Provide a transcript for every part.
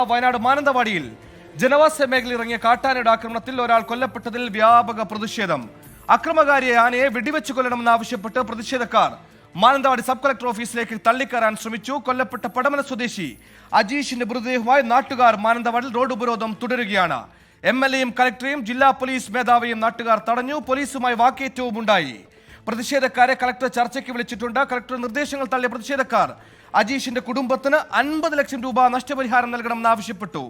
വയനാട് മാനന്തവാടിയിൽ ജനവാസ മേഖലയിൽ ഇറങ്ങിയ കാട്ടാനയുടെ ആക്രമണത്തിൽ ഒരാൾ കൊല്ലപ്പെട്ടതിൽ വ്യാപക പ്രതിഷേധം. അക്രമകാരിയെ ആനയെ വെടിവെച്ച് കൊല്ലണമെന്നാവശ്യപ്പെട്ട് പ്രതിഷേധക്കാർ മാനന്തവാടി സബ് കളക്ടർ ഓഫീസിലേക്ക് തള്ളിക്കയറാൻ ശ്രമിച്ചു. കൊല്ലപ്പെട്ട പടമന സ്വദേശി അജീഷിന്റെ മൃതദേഹവുമായി നാട്ടുകാർ മാനന്തവാടിയിൽ റോഡ് ഉപരോധം തുടരുകയാണ്. MLAയും കളക്ടറെയും ജില്ലാ പോലീസ് മേധാവിയും നാട്ടുകാർ തടഞ്ഞു. പോലീസുമായി വാക്കേറ്റവും ഉണ്ടായി. പ്രതിഷേധക്കാരെ കളക്ടർ ചർച്ചയ്ക്ക് വിളിച്ചിട്ടുണ്ട്. കളക്ടർ നിർദ്ദേശങ്ങൾ തള്ളിയ പ്രതിഷേധക്കാർ അജീഷിന്റെ കുടുംബത്തിന് 50 ലക്ഷം രൂപ നഷ്ടപരിഹാരം നൽകണമെന്നാവശ്യപ്പെട്ടു.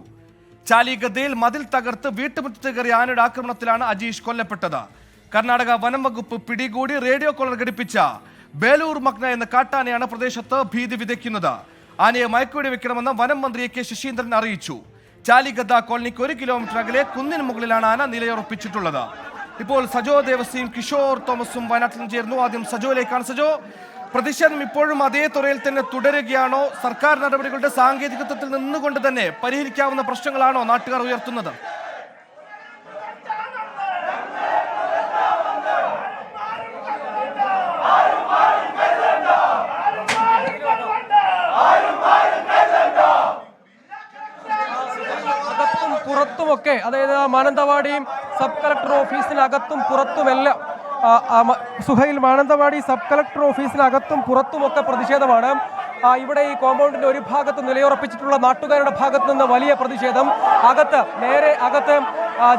ചാലിഗദ്ദയിൽ മതിൽ തകർത്ത് വീട്ടുമുറ്റത്ത് കയറിയ ആനയുടെ ആക്രമണത്തിലാണ് അജീഷ് കൊല്ലപ്പെട്ടത്. കർണാടക വനം വകുപ്പ് പിടികൂടി റേഡിയോ കോളർ ഘടിപ്പിച്ച ബേലൂർ മഗ്ന എന്ന കാട്ടാനയാണ് പ്രദേശത്ത് ഭീതി വിതയ്ക്കുന്നത്. ആനയെ മയക്കുവെടി വെക്കണമെന്ന് വനം മന്ത്രി കെ ശശീന്ദ്രൻ അറിയിച്ചു. ചാലിഗദ്ദ കോളനിക്ക് 1 കിലോമീറ്റർ അകലെ കുന്നിന് മുകളിലാണ് ആന നിലയുറപ്പിച്ചിട്ടുള്ളത്. ഇപ്പോൾ സജോ ദേവസിയും കിഷോർ തോമസും വയനാട്ടിൽ നിന്ന് ചേർന്നു. ആദ്യം സജോയിലേക്കാണ്. സജോ, പ്രതിഷേധം ഇപ്പോഴും അതേ തുറയിൽ തന്നെ തുടരുകയാണോ? സർക്കാർ നടപടികളുടെ സാങ്കേതികത്വത്തിൽ നിന്നുകൊണ്ട് തന്നെ പരിഹരിക്കാവുന്ന പ്രശ്നങ്ങളാണോ നാട്ടുകാർ ഉയർത്തുന്നത്? പുറത്തുമൊക്കെ, അതായത് മാനന്തവാടിയും സബ് കളക്ടർ ഓഫീസിനകത്തും പുറത്തുമെല്ലാം സുഹൈൽ, മാനന്തവാടി സബ് കളക്ടർ ഓഫീസിനകത്തും പുറത്തുമൊക്കെ പ്രതിഷേധമാണ്. ഇവിടെ ഈ കോമ്പൗണ്ടിന്റെ ഒരു ഭാഗത്ത് നിലയുറപ്പിച്ചിട്ടുള്ള നാട്ടുകാരുടെ ഭാഗത്ത് നിന്ന് വലിയ പ്രതിഷേധം. നേരെ അകത്ത്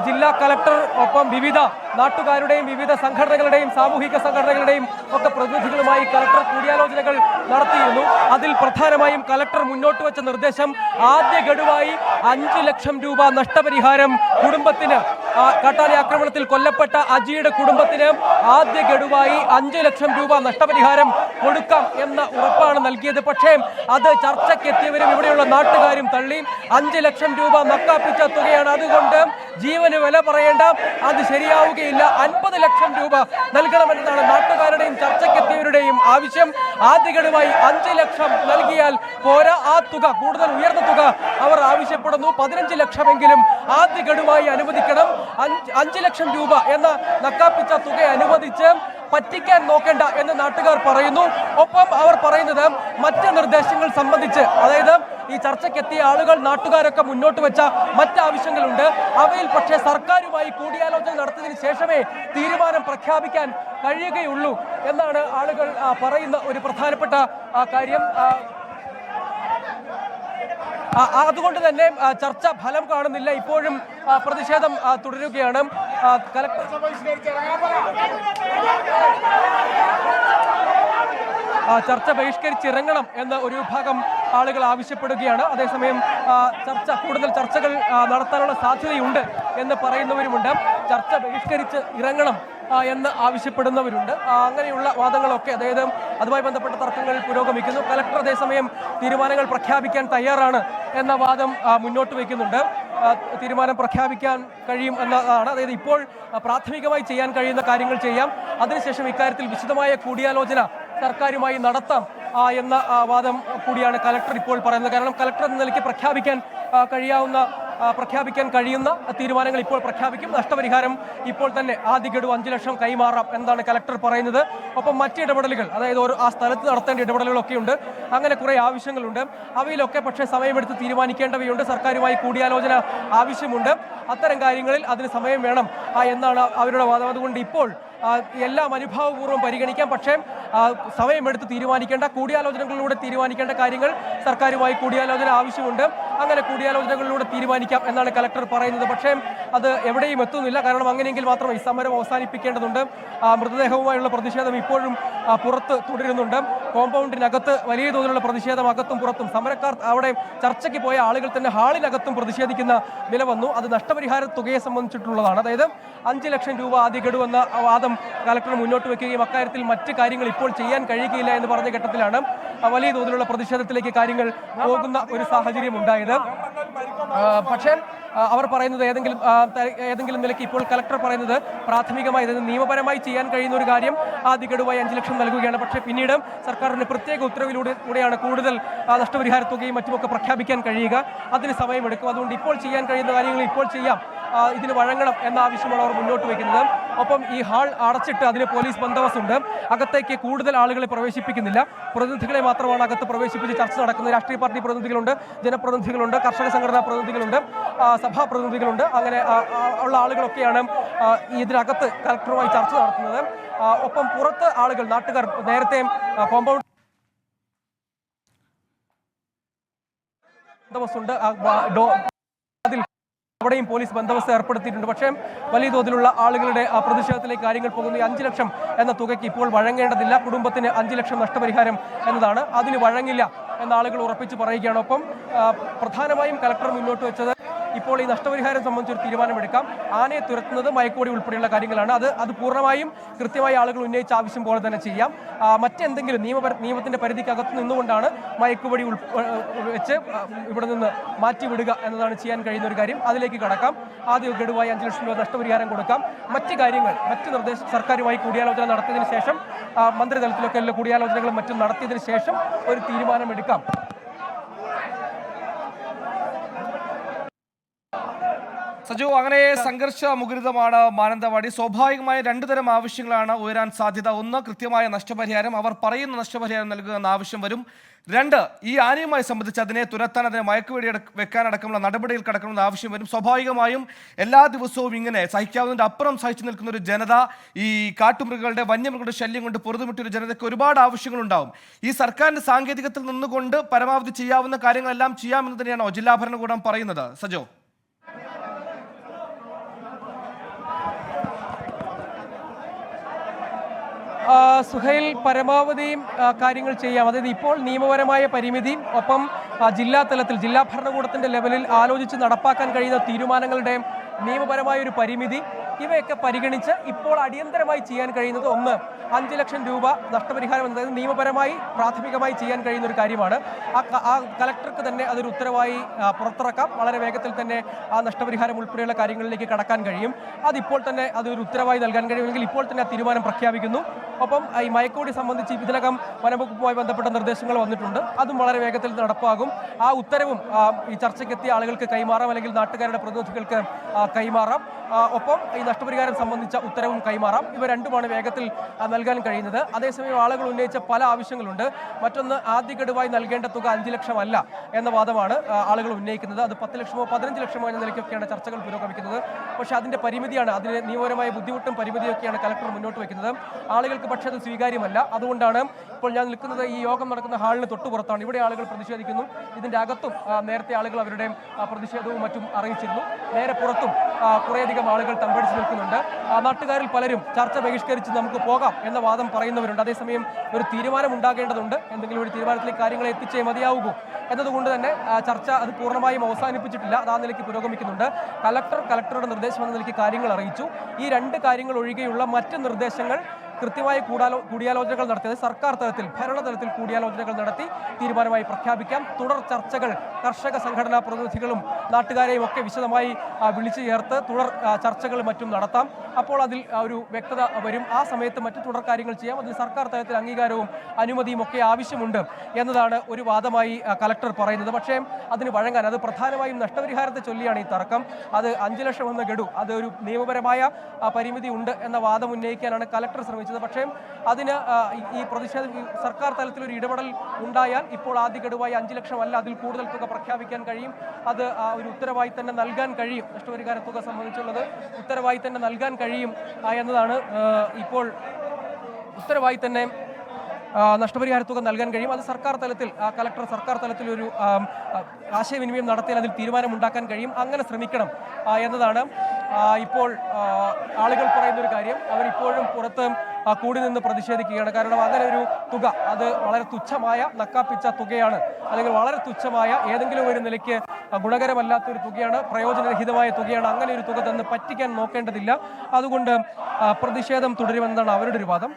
ജില്ലാ കളക്ടർ ഒപ്പം വിവിധ നാട്ടുകാരുടെയും വിവിധ സംഘടനകളുടെയും സാമൂഹിക സംഘടനകളുടെയും ഒക്കെ പ്രതിനിധികളുമായി കളക്ടർ കൂടിയാലോചനകൾ നടത്തിയിരുന്നു. അതിൽ പ്രധാനമായും കളക്ടർ മുന്നോട്ട് വെച്ച നിർദ്ദേശം ആദ്യ ഗഡുവായി 5 ലക്ഷം രൂപ നഷ്ടപരിഹാരം കുടുംബത്തിന്, കാട്ടാന ആക്രമണത്തിൽ കൊല്ലപ്പെട്ട അജിയുടെ കുടുംബത്തിന് ആദ്യ ഗഡുവായി 5 ലക്ഷം രൂപ നഷ്ടപരിഹാരം കൊടുക്കാം എന്ന ഉറപ്പാണ് നൽകിയത്. പക്ഷേ അത് ചർച്ചയ്ക്കെത്തിയവരും ഇവിടെയുള്ള നാട്ടുകാരും തള്ളി. 5 ലക്ഷം രൂപ നക്കാപ്പിച്ച തുകയാണ്, അതുകൊണ്ട് ജീവന് വില പറയേണ്ട, അത് ശരിയാവുകയില്ല, 50 ലക്ഷം രൂപ നൽകണമെന്നതാണ് നാട്ടുകാരുടെയും ചർച്ചയ്ക്കെത്തിയവരുടെയും ആവശ്യം. ആദ്യ ഗഡുവായി 5 ലക്ഷം നൽകിയാൽ പോരാ, ആ തുക, കൂടുതൽ ഉയർന്ന തുക അവർ ആവശ്യപ്പെടുന്നു. 15 ലക്ഷമെങ്കിലും ആദ്യ ഗഡുവായി അനുവദിക്കണം. 5 ലക്ഷം രൂപ എന്ന നക്കാപ്പിച്ച തുക അനുവദിച്ച് പറ്റിക്കാൻ നോക്കേണ്ട എന്ന് നാട്ടുകാർ പറയുന്നു. ഒപ്പം അവർ പറയുന്നത് മറ്റ് നിർദ്ദേശങ്ങൾ സംബന്ധിച്ച്, അതായത് ഈ ചർച്ചയ്ക്കെത്തിയ ആളുകൾ, നാട്ടുകാരൊക്കെ മുന്നോട്ട് വെച്ച മറ്റാവശ്യങ്ങളുണ്ട്. അവയിൽ പക്ഷേ സർക്കാരുമായി കൂടിയാലോചന നടത്തിയതിനു ശേഷമേ തീരുമാനം പ്രഖ്യാപിക്കാൻ കഴിയുകയുള്ളൂ എന്നാണ് ആളുകൾ പറയുന്ന ഒരു പ്രധാനപ്പെട്ട കാര്യം. അതുകൊണ്ട് തന്നെ ചർച്ച ഫലം കാണുന്നില്ല. ഇപ്പോഴും പ്രതിഷേധം തുടരുകയാണ്. ചർച്ച ബഹിഷ്കരിച്ചിറങ്ങണം എന്ന് ഒരു വിഭാഗം ആളുകൾ ആവശ്യപ്പെടുകയാണ്. അതേസമയം കൂടുതൽ ചർച്ചകൾ നടത്താനുള്ള സാധ്യതയുണ്ട് എന്ന് പറയുന്നവരുമുണ്ട്. ചർച്ച ബഹിഷ്കരിച്ച് ഇറങ്ങണം എന്ന് ആവശ്യപ്പെടുന്നവരുണ്ട്. അങ്ങനെയുള്ള വാദങ്ങളൊക്കെ, അതായത് അതുമായി ബന്ധപ്പെട്ട തർക്കങ്ങൾ പുരോഗമിക്കുന്നു. കലക്ടർ അതേസമയം തീരുമാനങ്ങൾ പ്രഖ്യാപിക്കാൻ തയ്യാറാണ് എന്ന വാദം മുന്നോട്ട് വയ്ക്കുന്നുണ്ട്. തീരുമാനം പ്രഖ്യാപിക്കാൻ കഴിയും എന്നതാണ്, അതായത് ഇപ്പോൾ പ്രാഥമികമായി ചെയ്യാൻ കഴിയുന്ന കാര്യങ്ങൾ ചെയ്യാം, അതിനുശേഷം ഇക്കാര്യത്തിൽ വിശദമായ കൂടിയാലോചന സർക്കാരുമായി നടത്താം എന്ന വാദം കൂടിയാണ് കലക്ടർ ഇപ്പോൾ പറയുന്നത്. കാരണം കലക്ടർ എന്ന നിലയ്ക്ക് പ്രഖ്യാപിക്കാൻ കഴിയുന്ന തീരുമാനങ്ങൾ ഇപ്പോൾ പ്രഖ്യാപിക്കും. നഷ്ടപരിഹാരം ഇപ്പോൾ തന്നെ ആദ്യ ഗഡു 5 ലക്ഷം കൈമാറാം എന്നാണ് കലക്ടർ പറയുന്നത്. ഒപ്പം മറ്റ് ഇടപെടലുകൾ, അതായത് ആ സ്ഥലത്ത് നടത്തേണ്ട ഇടപെടലുകളൊക്കെ ഉണ്ട്. അങ്ങനെ കുറേ ആവശ്യങ്ങളുണ്ട്. അവയിലൊക്കെ പക്ഷേ സമയമെടുത്ത് തീരുമാനിക്കേണ്ടവയുണ്ട്. സർക്കാരുമായി കൂടിയാലോചന ആവശ്യമുണ്ട്. അത്തരം കാര്യങ്ങളിൽ അതിന് സമയം വേണം എന്നാണ് അവരുടെ വാദം. അതുകൊണ്ട് ഇപ്പോൾ എല്ലാം അനുഭാവപൂർവ്വം പരിഗണിക്കാം, പക്ഷേ സമയമെടുത്ത് തീരുമാനിക്കേണ്ട, കൂടിയാലോചനകളിലൂടെ തീരുമാനിക്കേണ്ട കാര്യങ്ങൾ സർക്കാരുമായി കൂടിയാലോചന ആവശ്യമുണ്ട്. അങ്ങനെ കൂടിയാലോചനകളിലൂടെ തീരുമാനിക്കാം എന്നാണ് കലക്ടർ പറയുന്നത്. പക്ഷേ അത് എവിടെയും എത്തുന്നില്ല. കാരണം അങ്ങനെയെങ്കിൽ മാത്രമേ ഈ സമരം അവസാനിപ്പിക്കേണ്ടതുണ്ട്. മൃതദേഹവുമായുള്ള പ്രതിഷേധം ഇപ്പോഴും പുറത്ത് തുടരുന്നുണ്ട്. കോമ്പൗണ്ടിനകത്ത് വലിയ തോതിലുള്ള പ്രതിഷേധം അകത്തും പുറത്തും. സമരക്കാർ അവിടെ ചർച്ചയ്ക്ക് പോയ ആളുകൾ തന്നെ ഹാളിനകത്തും പ്രതിഷേധിക്കുന്ന നില വന്നു. അത് നഷ്ടപരിഹാര തുകയെ സംബന്ധിച്ചിട്ടുള്ളതാണ്. അതായത് 5 ലക്ഷം രൂപ ആദ്യ ഗഡു എന്ന വാദം കലക്ടർ മുന്നോട്ട് വയ്ക്കുകയും അക്കാര്യത്തിൽ മറ്റ് കാര്യങ്ങൾ ഇപ്പോൾ ചെയ്യാൻ കഴിയുകയില്ല എന്ന് പറഞ്ഞ ഘട്ടത്തിലാണ് വലിയ തോതിലുള്ള പ്രതിഷേധത്തിലേക്ക് കാര്യങ്ങൾ പോകുന്ന ഒരു സാഹചര്യം ഉണ്ടായത്. പക്ഷേ അവർ പറയുന്നത് ഏതെങ്കിലും നിലയ്ക്ക് ഇപ്പോൾ കലക്ടർ പറയുന്നത് പ്രാഥമികമായി, അതായത് നിയമപരമായി ചെയ്യാൻ കഴിയുന്ന ഒരു കാര്യം ആദ്യ ഗഡുവായി 5 ലക്ഷം നൽകുകയാണ്. പക്ഷേ പിന്നീട് സർക്കാരിന്റെ പ്രത്യേക ഉത്തരവിലൂടെയാണ് കൂടുതൽ നഷ്ടപരിഹാര തുകയും മറ്റുമൊക്കെ പ്രഖ്യാപിക്കാൻ കഴിയുക. അതിന് സമയമെടുക്കും. അതുകൊണ്ട് ഇപ്പോൾ ചെയ്യാൻ കഴിയുന്ന കാര്യങ്ങൾ ഇപ്പോൾ ചെയ്യാം ഇതിന് വഴങ്ങണം എന്ന ആവശ്യമാണ് അവർ മുന്നോട്ട് വയ്ക്കുന്നത്. ഒപ്പം ഈ ഹാൾ അടച്ചിട്ട് അതിന് പോലീസ് ബന്ദോബസ്തുണ്ട്. അകത്തേക്ക് കൂടുതൽ ആളുകളെ പ്രവേശിപ്പിക്കുന്നില്ല. പ്രതിനിധികളെ മാത്രമാണ് അകത്ത് പ്രവേശിപ്പിച്ച് ചർച്ച നടക്കുന്നത്. രാഷ്ട്രീയ പാർട്ടി പ്രതിനിധികളുണ്ട്, ജനപ്രതിനിധികളുണ്ട്, കർഷക സംഘടനാ പ്രതിനിധികളുണ്ട്, സഭാ പ്രതിനിധികളുണ്ട്. അങ്ങനെ ഉള്ള ആളുകളൊക്കെയാണ് ഇതിനകത്ത് കളക്ടറുമായി ചർച്ച നടത്തുന്നത്. ഒപ്പം പുറത്ത് ആളുകൾ, നാട്ടുകാർ നേരത്തെ കോമ്പൗണ്ട് ബന്ദോബസ്തുണ്ട്, അതിൽ അവിടെയും പോലീസ് ബന്ദോബസ്ത് ഏർപ്പെടുത്തിയിട്ടുണ്ട്. പക്ഷേ വലിയ തോതിലുള്ള ആളുകളുടെ പ്രതിഷേധത്തിലേക്ക് കാര്യങ്ങൾ പോകുന്നു. ഈ 5 ലക്ഷം എന്ന തുകയ്ക്ക് ഇപ്പോൾ വഴങ്ങേണ്ടതില്ല. കുടുംബത്തിന് 5 ലക്ഷം നഷ്ടപരിഹാരം എന്നതാണ്. അതിന് വഴങ്ങില്ല എന്ന ആളുകൾ ഉറപ്പിച്ച് പറയുകയാണ്. ഒപ്പം പ്രധാനമായും കലക്ടർ മുന്നോട്ട് വെച്ചത് ഇപ്പോൾ ഈ നഷ്ടപരിഹാരം സംബന്ധിച്ചൊരു തീരുമാനമെടുക്കാം. ആനയെ തുരത്തുന്നത് മയക്കുവെടി ഉൾപ്പെടെയുള്ള കാര്യങ്ങളാണ്. അത് പൂർണ്ണമായും കൃത്യമായി ആളുകൾ ഉന്നയിച്ച ആവശ്യം പോലെ തന്നെ ചെയ്യാം. മറ്റെന്തെങ്കിലും നിയമത്തിന്റെ പരിധിക്കകത്ത് നിന്നുകൊണ്ടാണ് മയക്കുവെടി വെച്ച് ഇവിടെ നിന്ന് മാറ്റിവിടുക എന്നതാണ് ചെയ്യാൻ കഴിയുന്ന ഒരു കാര്യം. അതിലേക്ക് കടക്കാം. ആദ്യ ഗഡുവായി 5 ലക്ഷം രൂപ നഷ്ടപരിഹാരം കൊടുക്കാം. മറ്റ് കാര്യങ്ങൾ, മറ്റ് നിർദ്ദേശം സർക്കാരുമായി കൂടിയാലോചന നടത്തിയതിനു ശേഷം, മന്ത്രിതലത്തിലൊക്കെ എല്ലാ കൂടിയാലോചനകളും മറ്റും നടത്തിയതിനു ശേഷം ഒരു തീരുമാനമെടുക്കാം. സജു, അങ്ങനെ സംഘർഷ മുഖരിതമാണ് മാനന്തവാടി. സ്വാഭാവികമായ 2 തരം ആവശ്യങ്ങളാണ് ഉയരാൻ സാധ്യത. ഒന്ന്, കൃത്യമായ നഷ്ടപരിഹാരം, അവർ പറയുന്ന നഷ്ടപരിഹാരം നൽകുക എന്ന ആവശ്യം വരും. 2, ഈ ആനയുമായി സംബന്ധിച്ച് അതിനെ തുരത്താൻ, അതിനെ മയക്കുവെടി വെക്കാനടക്കമുള്ള നടപടിയിൽ കടക്കണമെന്ന ആവശ്യം വരും. സ്വാഭാവികമായും എല്ലാ ദിവസവും ഇങ്ങനെ സഹിക്കാവുന്നതിൻ്റെ അപ്പുറം സഹിച്ചു നിൽക്കുന്ന ഒരു ജനത, ഈ കാട്ടുമൃഗങ്ങളുടെ, വന്യമൃഗങ്ങളുടെ ശല്യം കൊണ്ട് പൊറുതുമുട്ടിയൊരു ജനതയ്ക്ക് ഒരുപാട് ആവശ്യങ്ങളുണ്ടാവും. ഈ സർക്കാരിന്റെ സാങ്കേതികത്തിൽ നിന്നുകൊണ്ട് പരമാവധി ചെയ്യാവുന്ന കാര്യങ്ങളെല്ലാം ചെയ്യാമെന്ന് തന്നെയാണോ ജില്ലാ ഭരണകൂടം പറയുന്നത്? സജോ, സുഹൈൽ, പരമാവധിയും കാര്യങ്ങൾ ചെയ്യാം. അതായത് ഇപ്പോൾ നിയമപരമായ പരിമിതി, ഒപ്പം ജില്ലാ തലത്തിൽ, ജില്ലാ ഭരണകൂടത്തിന്റെ ലെവലിൽ ആലോചിച്ച് നടപ്പാക്കാൻ കഴിയുന്ന തീരുമാനങ്ങളുടെ നിയമപരമായ ഒരു പരിമിതി, ഇവയൊക്കെ പരിഗണിച്ച് ഇപ്പോൾ അടിയന്തരമായി ചെയ്യാൻ കഴിയുന്നത് ഒന്ന്, 5 ലക്ഷം രൂപ നഷ്ടപരിഹാരം എന്നത് നിയമപരമായി പ്രാഥമികമായി ചെയ്യാൻ കഴിയുന്ന ഒരു കാര്യമാണ്. ആ കലക്ടർക്ക് തന്നെ അതൊരു ഉത്തരവായി പുറത്തിറക്കാം. വളരെ വേഗത്തിൽ തന്നെ ആ നഷ്ടപരിഹാരം ഉൾപ്പെടെയുള്ള കാര്യങ്ങളിലേക്ക് കടക്കാൻ കഴിയും. അതിപ്പോൾ തന്നെ അതൊരു ഉത്തരവായി നൽകാൻ കഴിയുമെങ്കിൽ ഇപ്പോൾ തന്നെ ആ തീരുമാനം പ്രഖ്യാപിക്കുന്നു. ഒപ്പം ഈ മയക്കുവെടി സംബന്ധിച്ച് ഇതിനകം വനംവകുപ്പുമായി ബന്ധപ്പെട്ട നിർദ്ദേശങ്ങൾ വന്നിട്ടുണ്ട്. അതും വളരെ വേഗത്തിൽ നടപ്പാകും. ആ ഉത്തരവും ഈ ചർച്ചയ്ക്കെത്തിയ ആളുകൾക്ക് കൈമാറാം, അല്ലെങ്കിൽ നാട്ടുകാരുടെ പ്രതിനിധികൾക്ക് കൈമാറാം. ഒപ്പം ഈ നഷ്ടപരിഹാരം സംബന്ധിച്ച ഉത്തരവും കൈമാറാം. ഇവ രണ്ടുമാണ് വേഗത്തിൽ നൽകാൻ കഴിയുന്നത്. അതേസമയം ആളുകൾ ഉന്നയിച്ച പല ആവശ്യങ്ങളുണ്ട്. മറ്റൊന്ന്, ആദ്യ ഗഡുവായി നൽകേണ്ട തുക 5 ലക്ഷം അല്ല എന്ന വാദമാണ് ആളുകൾ ഉന്നയിക്കുന്നത്. അത് 10 ലക്ഷമോ 15 ലക്ഷമോ എന്ന നിലയ്ക്കൊക്കെയാണ് ചർച്ചകൾ പുരോഗമിക്കുന്നത്. പക്ഷേ അതിൻ്റെ പരിമിതിയാണ്, അതിന് നിയമപരമായ ബുദ്ധിമുട്ടും പരിമിതിയൊക്കെയാണ് കലക്ടർ മുന്നോട്ട് വയ്ക്കുന്നത്. ആളുകൾക്ക് പക്ഷേ അത് സ്വീകാര്യമല്ല. അതുകൊണ്ടാണ് ഇപ്പോൾ ഞാൻ നിൽക്കുന്നത് ഈ യോഗം നടക്കുന്ന ഹാളിന് തൊട്ടുപുറത്താണ്. ഇവിടെ ആളുകൾ പ്രതിഷേധിക്കുന്നു. ഇതിൻ്റെ അകത്തും നേരത്തെ ആളുകൾ അവരുടെ പ്രതിഷേധവും മറ്റും അറിയിച്ചിരുന്നു. നേരെ പുറത്തും കുറേയധികം ആളുകൾ തമ്പടിച്ച് നിൽക്കുന്നുണ്ട്. നാട്ടുകാരിൽ പലരും ചർച്ച ബഹിഷ്കരിച്ച് നമുക്ക് പോകാം എന്ന വാദം പറയുന്നവരുണ്ട്. അതേസമയം ഒരു തീരുമാനം ഉണ്ടാകേണ്ടതുണ്ട്. എന്തെങ്കിലും ഒരു തീരുമാനത്തിലേക്ക് കാര്യങ്ങളെ എത്തിച്ചേ മതിയാവുകൂ എന്നതുകൊണ്ട് തന്നെ ചർച്ച അത് പൂർണ്ണമായും അവസാനിപ്പിച്ചിട്ടില്ല. അത് ആ നിലയ്ക്ക് പുരോഗമിക്കുന്നുണ്ട്. കലക്ടറുടെ നിർദ്ദേശം എന്ന നിലയ്ക്ക് കാര്യങ്ങൾ അറിയിച്ചു. ഈ 2 കാര്യങ്ങൾ ഒഴികെയുള്ള മറ്റ് നിർദ്ദേശങ്ങൾ കൃത്യമായി കൂടിയാലോചനകൾ നടത്തിയത് സർക്കാർ തലത്തിൽ, ഭരണതലത്തിൽ കൂടിയാലോചനകൾ നടത്തി തീരുമാനമായി പ്രഖ്യാപിക്കാം. തുടർ ചർച്ചകൾ കർഷക സംഘടനാ പ്രതിനിധികളും നാട്ടുകാരെയും ഒക്കെ വിശദമായി വിളിച്ചു ചേർത്ത് തുടർ ചർച്ചകളും മറ്റും നടത്താം. അപ്പോൾ അതിൽ ഒരു വ്യക്തത വരും. ആ സമയത്ത് മറ്റു തുടർ കാര്യങ്ങൾ ചെയ്യാം. അതിൽ സർക്കാർ തലത്തിൽ അംഗീകാരവും അനുമതിയും ഒക്കെ ആവശ്യമുണ്ട് എന്നതാണ് ഒരു വാദമായി കലക്ടർ പറയുന്നത്. പക്ഷേ അതിന് വഴങ്ങാൻ, അത് പ്രധാനമായും നഷ്ടപരിഹാരത്തെ ചൊല്ലിയാണ് ഈ തർക്കം. അത് 5 ലക്ഷം എന്ന ഗഡു, അത് ഒരു നിയമപരമായ പരിമിതി ഉണ്ട് എന്ന വാദം ഉന്നയിക്കാനാണ് കലക്ടർ ശ്രമിച്ചത്. പക്ഷേ അതിന് ഈ പ്രതിഷേധം സർക്കാർ തലത്തിൽ ഒരു ഇടപെടൽ ഉണ്ടായാൽ ഇപ്പോൾ ആദ്യ ഗഡുവായി 5 ലക്ഷം അല്ല, അതിൽ കൂടുതൽ തുക പ്രഖ്യാപിക്കാൻ കഴിയും. അത് ഒരു ഉത്തരവായി തന്നെ നൽകാൻ കഴിയും. നഷ്ടപരിഹാര തുക സംബന്ധിച്ചുള്ളത് ഉത്തരവായി തന്നെ നൽകാൻ കഴിയും എന്നതാണ് ഇപ്പോൾ ഉത്തരവായി തന്നെ നഷ്ടപരിഹാര തുക നൽകാൻ കഴിയും. അത് സർക്കാർ തലത്തിൽ, കലക്ടർ സർക്കാർ തലത്തിൽ ഒരു ആശയവിനിമയം നടത്തിയാൽ അതിൽ തീരുമാനമുണ്ടാക്കാൻ കഴിയും. അങ്ങനെ ശ്രമിക്കണം എന്നതാണ് ഇപ്പോൾ ആളുകൾ പറയുന്നൊരു കാര്യം. അവരിപ്പോഴും പുറത്ത് കൂടി നിന്ന് പ്രതിഷേധിക്കുകയാണ്. കാരണം അങ്ങനെ ഒരു തുക, അത് വളരെ തുച്ഛമായ, നക്കാപ്പിച്ച തുകയാണ്, അല്ലെങ്കിൽ വളരെ തുച്ഛമായ, ഏതെങ്കിലും ഒരു നിലയ്ക്ക് ഗുണകരമല്ലാത്തൊരു തുകയാണ്, പ്രയോജനരഹിതമായ തുകയാണ്. അങ്ങനെ ഒരു തുക തന്ന് പറ്റിക്കാൻ നോക്കേണ്ടതില്ല. അതുകൊണ്ട് പ്രതിഷേധം തുടരുമെന്നാണ് അവരുടെ ഒരു വാദം.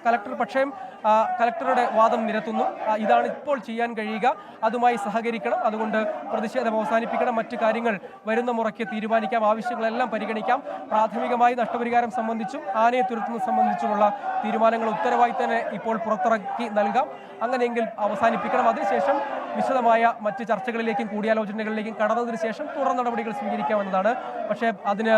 കലക്ടറുടെ വാദം നിരത്തുന്നു. ഇതാണ് ഇപ്പോൾ ചെയ്യാൻ കഴിയുക, അതുമായി സഹകരിക്കണം, അതുകൊണ്ട് പ്രതിഷേധം അവസാനിപ്പിക്കണം, മറ്റു കാര്യങ്ങൾ വരുന്ന മുറയ്ക്ക് തീരുമാനിക്കാം, ആവശ്യങ്ങളെല്ലാം പരിഗണിക്കാം. പ്രാഥമികമായി നഷ്ടപരിഹാരം സംബന്ധിച്ചും ആനയെ തുരത്തുന്നത് സംബന്ധിച്ചുമുള്ള തീരുമാനം തീരുമാനങ്ങൾ ഉത്തരവായി തന്നെ ഇപ്പോൾ പുറത്തിറക്കി നൽകാം. അങ്ങനെയെങ്കിൽ അവസാനിപ്പിക്കണം. അതിനുശേഷം വിശദമായ മറ്റ് ചർച്ചകളിലേക്കും കൂടിയാലോചനകളിലേക്കും കടന്നതിന് ശേഷം തുടർ നടപടികൾ സ്വീകരിക്കാമെന്നതാണ്. പക്ഷേ അതിന്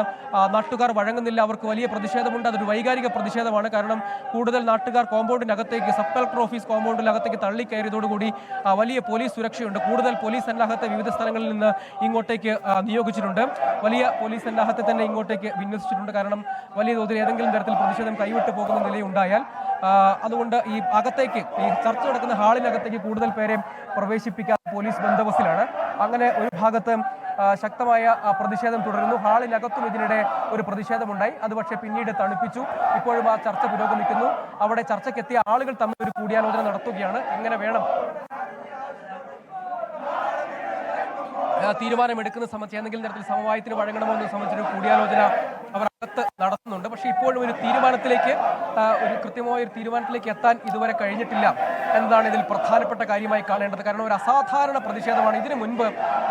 നാട്ടുകാർ വഴങ്ങുന്നില്ല. അവർക്ക് വലിയ പ്രതിഷേധമുണ്ട്. അതൊരു വൈകാരിക പ്രതിഷേധമാണ്. കാരണം കൂടുതൽ നാട്ടുകാർ കോമ്പൗണ്ടിനകത്തേക്ക്, സബ് കളക്ടർ ഓഫീസ് കോമ്പൗണ്ടിനകത്തേക്ക് തള്ളിക്കയറിയതോടുകൂടി വലിയ പോലീസ് സുരക്ഷയുണ്ട്. കൂടുതൽ പോലീസ് സന്നാഹത്തെ വിവിധ സ്ഥലങ്ങളിൽ നിന്ന് ഇങ്ങോട്ടേക്ക് നിയോഗിച്ചിട്ടുണ്ട്. വലിയ പോലീസ് സന്നാഹത്തെ തന്നെ ഇങ്ങോട്ടേക്ക് വിന്യസിച്ചിട്ടുണ്ട്. കാരണം വലിയ തോതിൽ ഏതെങ്കിലും തരത്തിൽ പ്രതിഷേധം കൈവിട്ടു പോകുന്ന നിലയുണ്ടായാൽ അതുകൊണ്ട് ഈ അകത്തേക്ക്, ഈ ചർച്ച നടക്കുന്ന ഹാളിനകത്തേക്ക് കൂടുതൽ പേരെ പ്രവേശിപ്പിക്കാൻ പോലീസ് ബന്ദോബസ്തിലാണ്. അങ്ങനെ ഒരു ഭാഗത്ത് ശക്തമായ പ്രതിഷേധം തുടരുന്നു. ഹാളിനകത്തും ഇതിനിടെ ഒരു പ്രതിഷേധമുണ്ടായി. അത് പക്ഷേ പിന്നീട് തണുപ്പിച്ചു. ഇപ്പോഴും ആ ചർച്ച പുരോഗമിക്കുന്നു. അവിടെ ചർച്ചയ്ക്കെത്തിയ ആളുകൾ തമ്മിൽ ഒരു കൂടിയാലോചന നടത്തുകയാണ്. എങ്ങനെ വേണം തീരുമാനമെടുക്കുന്ന സംബന്ധിച്ച്, ഏതെങ്കിലും തരത്തിൽ സമവായത്തിന് വഴങ്ങണമോ എന്ന് സംബന്ധിച്ചൊരു കൂടിയാലോചന അവർ അകത്ത് നടത്തുന്നുണ്ട്. പക്ഷേ ഇപ്പോഴും ഒരു തീരുമാനത്തിലേക്ക്, ഒരു കൃത്യമായ ഒരു തീരുമാനത്തിലേക്ക് എത്താൻ ഇതുവരെ കഴിഞ്ഞിട്ടില്ല എന്നതാണ് ഇതിൽ പ്രധാനപ്പെട്ട കാര്യമായി കാണേണ്ടത്. കാരണം ഒരു അസാധാരണ പ്രതിഷേധമാണ്. ഇതിനു മുൻപ്